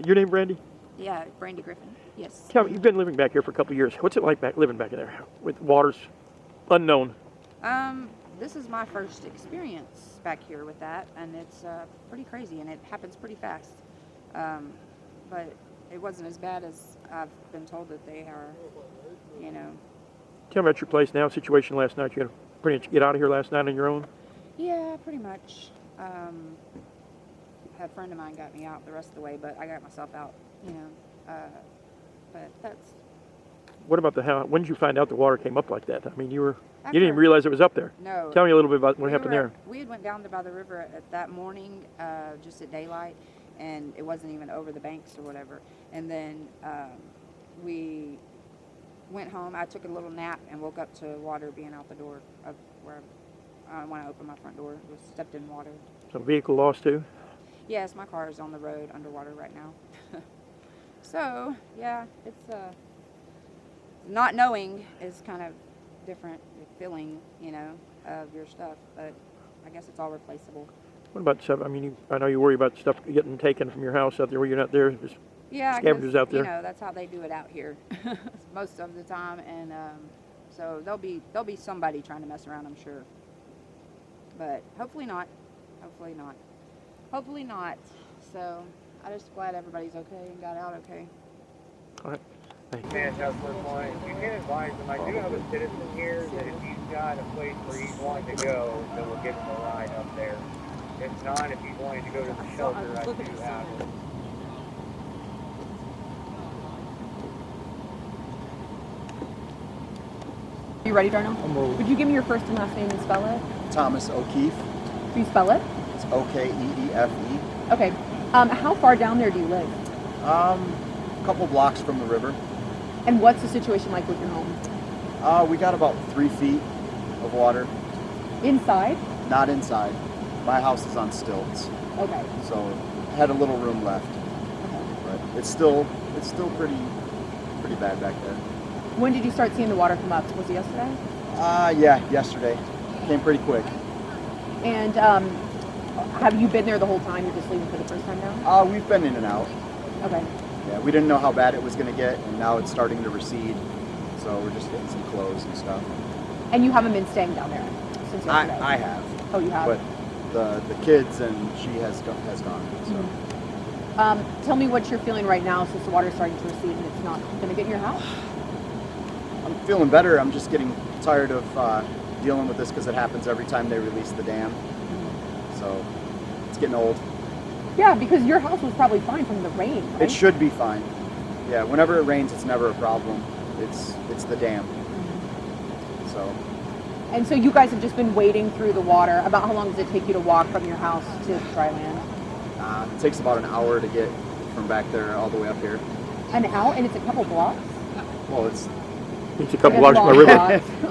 Your name, Brandy? Yeah, Brandy Griffin. Yes. Tell me, you've been living back here for a couple of years. What's it like living back in there with waters unknown? This is my first experience back here with that, and it's pretty crazy, and it happens pretty fast. But it wasn't as bad as I've been told that they are, you know. Tell me about your place now, situation last night. You had to pretty much get out of here last night on your own? Yeah, pretty much. A friend of mine got me out the rest of the way, but I got myself out, you know. But that's... What about when did you find out the water came up like that? I mean, you didn't even After- realize it was up there. No. Tell me a little bit about what happened there. We had went down by the river at that morning, just at daylight, and it wasn't even over the banks or whatever. And then we went home. I took a little nap and woke up to water being out the door of where when I opened my front door. It was stepped in water. Some vehicle lost too? Yes, my car is on the road underwater right now. So yeah, it's not knowing is kind of different feeling, you know, of your stuff, but I guess it's all replaceable. What about stuff? I mean, I know you worry about stuff getting taken from your house out there where you're not there. There's scavengers out there. You know, that's how they do it out here most of the time, and so there'll be somebody trying to mess around, I'm sure. But hopefully not. Hopefully not. Hopefully not. So I'm just glad everybody's okay and got out okay. All right. Thank you. You can advise them. I do have a citizen here that if he's got a place where he's wanting to go, then we'll give him a ride up there. If not, if he's wanting to go to the shelter, I do have it. You ready, Darnell? Would you give me your first and last name and spell it? Thomas O'Keefe. Can you spell it? It's O-K-E-E-F-E. Okay. How far down there do you live? A couple blocks from the river. And what's the situation like with your home? We got about 3 feet of water. Inside? Not inside. My house is on stilts, Okay. so had a little room left. But it's still pretty bad back there. When did you start seeing the water come up? Was it yesterday? Yeah, yesterday. Came pretty quick. And have you been there the whole time? You're just leaving for the first time now? We've been in and out. Okay. Yeah, we didn't know how bad it was going to get, and now it's starting to recede. So we're just getting some clothes and stuff. And you haven't been staying down there since yesterday? I have. Oh, you have? But the kids and she has gone. So. Mm-hmm. Tell me what you're feeling right now since the water's starting to recede and it's not going to get in your house? I'm feeling better. I'm just getting tired of dealing with this because it happens every time they release the dam. Mm-hmm. So it's getting old. Yeah, because your house was probably fine from the rain, right? It should be fine. Yeah, whenever it rains, it's never a problem. It's the dam. Mm-hmm. So. And so you guys have just been wading through the water. About how long does it take you to walk from your house to dry land? It takes about an hour to get from back there all the way up here. An hour? And it's a couple blocks? Well, it's a couple blocks from the river.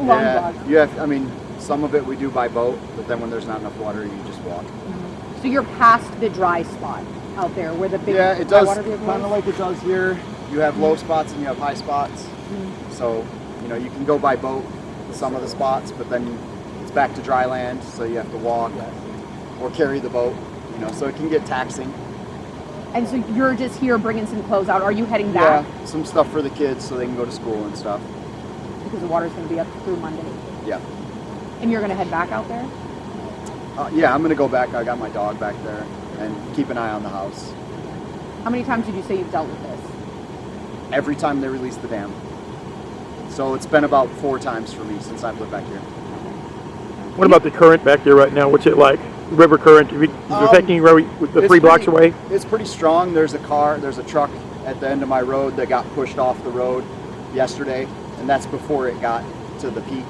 Long blocks. You have. I mean, some of it we do by boat, but then when there's not enough water, you just walk. Mm-hmm. So you're past the dry spot out there where the big it does water vehicle kind of like it does here. You have low spots and you have high spots. Mm-hmm. So you can go by boat to some of the spots, but then it's back to dry land, so you have to walk or carry the boat. So it can get taxing. And so you're just here bringing some clothes out. Are you heading back? Yeah, some stuff for the kids so they can go to school and stuff. Because the water's going to be up through Monday. Yeah. And you're going to head back out there? Yeah, I'm going to go back. I got my dog back there and keep an eye on the house. How many times did you say you've dealt with this? Every time they release the dam. So it's been about 4 times for me since I've lived back here. What about the current back there right now? What's it like? River current, is it affecting you with the 3 blocks away? It's pretty strong. There's a truck at the end of my road that got pushed off the road yesterday, and that's before it got to the peak.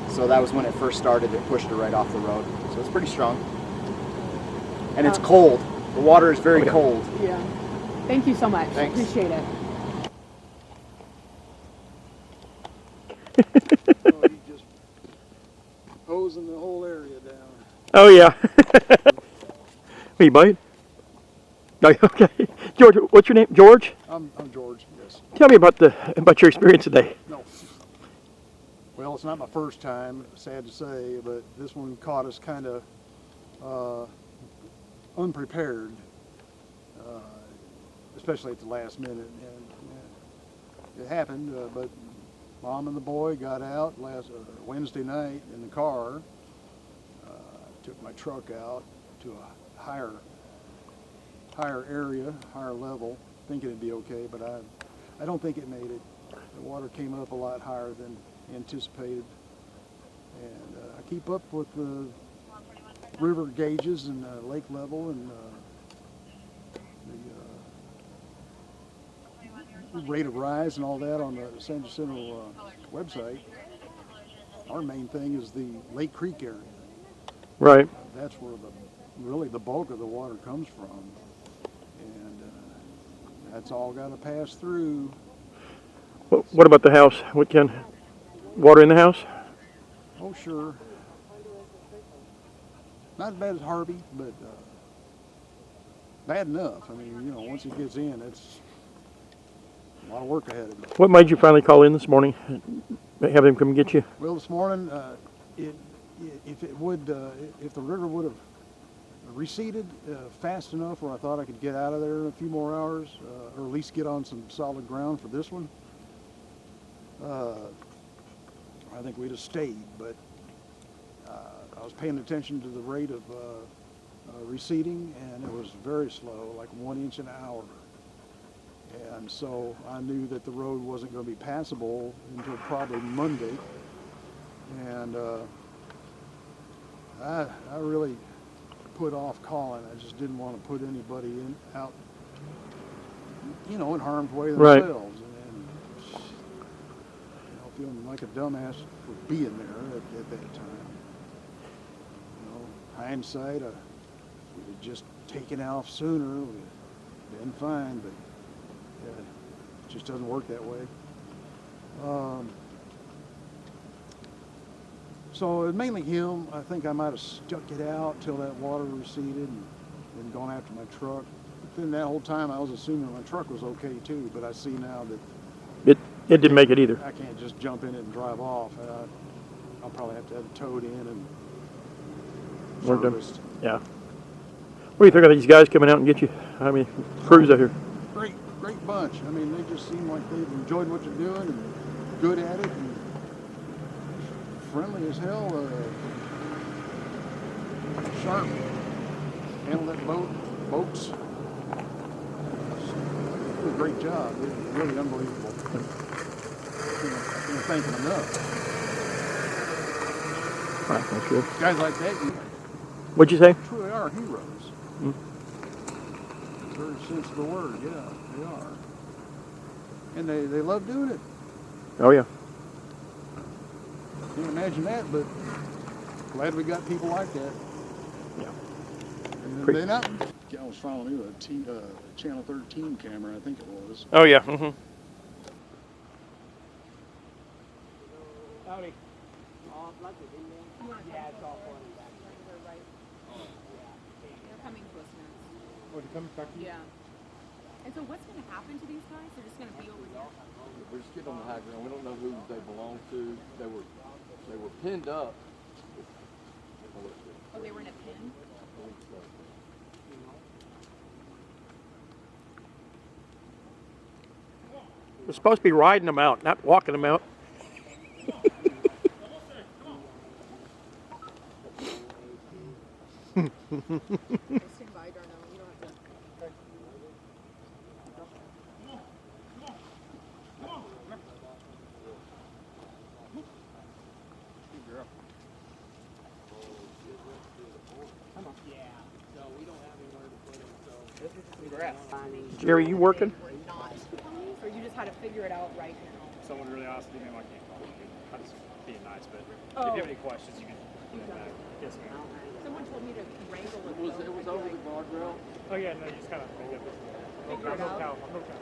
So that was when it first started. It pushed it right off the road. So it's pretty strong. And it's cold. The water is very cold. Yeah. Thank you so much. Thanks. Appreciate it. He's just hosing the whole area down. Oh, yeah. What, you bite? No, okay. George, what's your name? George? I'm George, yes. Tell me about your experience today. No. Well, it's not my first time, sad to say, but this one caught us kind of unprepared. especially at the last minute. And it happened, but Mom and the boy got out last Wednesday night in the car. Took my truck out to a higher area, higher level, thinking it'd be okay, but I don't think it made it. The water came up a lot higher than anticipated. And I keep up with the river gauges and lake level and the rate of rise and all that on the San Jacinto website. Our main thing is the Lake Creek area. Right. That's where really the bulk of the water comes from. And that's all got to pass through. What about the house? What can water in the house? Oh, sure. Not as bad as Harvey, but bad enough. I mean, you know, once it gets in, it's a lot of work ahead of you. What made you finally call in this morning? Have them come get you? Well, this morning, if the river would have receded fast enough where I thought I could get out of there in a few more hours, or at least get on some solid ground for this one, I think we'd have stayed. But I was paying attention to the rate of receding, and it was very slow, like 1 inch an hour. And so I knew that the road wasn't going to be passable until probably Monday. And I really put off calling. I just didn't want to put anybody out, you know, in harm's way themselves. Right. And you know, feeling like a dumbass for being there at that time. You know, hindsight, if we'd have just taken off sooner, we'd have been fine. But it just doesn't work that way. So it mainly him. I think I might have stuck it out till that water receded and gone after my truck. But then that whole time I was assuming my truck was okay too, but I see now that It didn't make it either. I can't just jump in it and drive off. I'll probably have to have it towed in and Worked them. serviced. Yeah. What do you think of these guys coming out and get you? I mean, crews out here. Great bunch. I mean, they just seem like they've enjoyed what you're doing and good at it and friendly as hell. Sharp. Handled that boats. Did a great job. It was really unbelievable. I can't thank them enough. All right, that's good. Guys like that, What'd you say? truly are heroes. Very sense of the word, yeah, they are. And they love doing it. Oh yeah. Can't imagine that, but glad we got people like that. Yeah. And Pretty- they not. I was following you a Channel 13 camera, I think it was. Oh yeah. Mm-hmm. Howdy. Yeah, it's all for me back. They're coming to us now. Oh, to come back to you? Yeah. And so what's going to happen to these guys? They're just going to be over here. We're just getting on the high ground. We don't know who they belong to. They were pinned up. Oh, they were in a pen? We're supposed to be riding them out, not walking them out. Stand by, Darnell. You don't have to. Yeah. So we don't have anywhere to put him, so this is some grass. Jerry, you working? We're not. So you just had to figure it out right now. Someone really honestly, maybe I can't call you. I'm just being nice, but if Oh. you have any questions, you can back. Yes, ma'am. Someone told me to wrangle it. It was over the guardrail. Oh yeah, no, you just kind of make it. Figure it out. I'm no cow.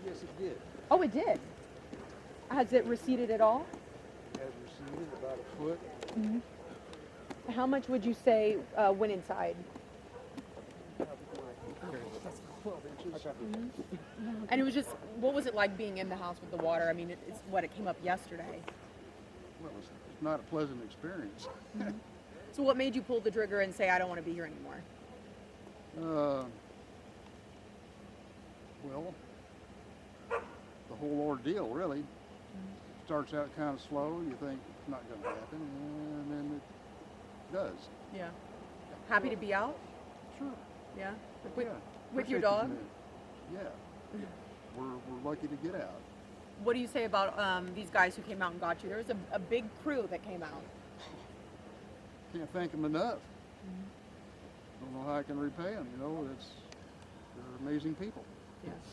Yes, it did. Oh, it did. Has it receded at all? Has receded about a foot. How much would you say went inside? 12 inches. And it was just, what was it like being in the house with the water? I mean, it's what, it came up yesterday. Well, it's not a pleasant experience. So what made you pull the trigger and say, I don't want to be here anymore? Well, the whole ordeal really starts out kind of slow. You think it's not going to happen, and then it does. Yeah. Happy to be out? Sure. Yeah. Yeah. With your Appreciate dog? you. Yeah. We're lucky to get out. What do you say about these guys who came out and got you? There was a big crew that came out. Can't thank them enough. Don't know how I can repay them. You know, they're amazing people. Yeah.